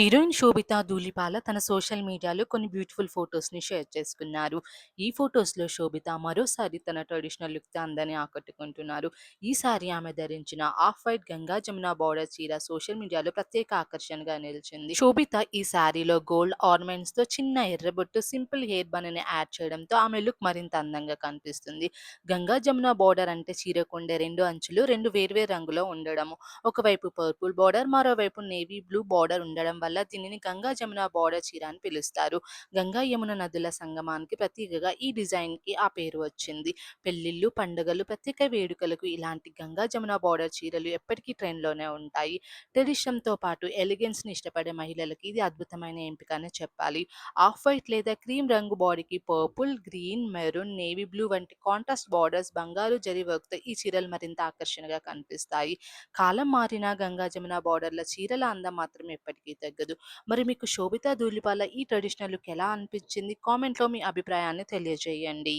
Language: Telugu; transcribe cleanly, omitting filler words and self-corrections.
హీరోయిన్ శోభిత ధూళిపాల తన సోషల్ మీడియాలో కొన్ని బ్యూటిఫుల్ ఫొటోస్‌ని షేర్ చేసుకున్నారు. ఈ ఫొటోస్‌లో శోభిత మరోసారి తన ట్రెడిషనల్ లుక్‌తో అందరిని ఆకట్టుకుంటున్నారు. ఈసారి ఆమె ధరించిన off white Ganga Jamuna border చీర సోషల్ మీడియాలో ప్రత్యేక ఆకర్షణగా నిలిచింది. శోభిత ఈ శారీలో గోల్డ్ ఆర్నమెంట్స్‌తో చిన్న ఎర్రబొట్టు, సింపుల్ హెయిర్ బన్‌ని యాడ్ చేయడంతో ఆమె లుక్ మరింత అందంగా కనిపిస్తుంది. గంగా జమున బార్డర్ అంటే చీరకుండే 2 అంచులు 2 వేర్వేరు రంగులో ఉండడము. ఒకవైపు పర్పుల్ బార్డర్, మరోవైపు నేవీ బ్లూ బార్డర్ ఉండడం వల్ల దీనిని గంగా జమున బార్డర్ చీర అని పిలుస్తారు. గంగా యమున నదుల సంగమానికి ప్రతీకగా ఈ డిజైన్‌కి ఆ పేరు వచ్చింది. పెళ్లిళ్లు, పండుగలు, ప్రత్యేక వేడుకలకు ఇలాంటి గంగా జమున బార్డర్ చీరలు ఎప్పటికీ ట్రెండ్‌లోనే ఉంటాయి. ట్రెడిషన్‌తో పాటు ఎలిగెన్స్‌ని ఇష్టపడే మహిళలకి ఇది అద్భుతమైన ఎంపిక అనే చెప్పాలి. ఆఫ్ వైట్ లేదా క్రీమ్ రంగు బాడీకి purple, green, maroon, navy blue వంటి కాంట్రాస్ట్ బార్డర్స్, బంగారు జరీ వర్క్‌తో ఈ చీరలు మరింత ఆకర్షణగా కనిపిస్తాయి. కాలం మారినా గంగా జమున బార్డర్‌ల చీరల అందం మాత్రం ఎప్పటికీ తగ్గదు. మరి మీకు శోభితా ధూళిపాల ఈ ట్రెడిషనల్ లుక్ ఎలా అనిపించింది? కామెంట్‌లో మీ అభిప్రాయాన్ని తెలియజేయండి.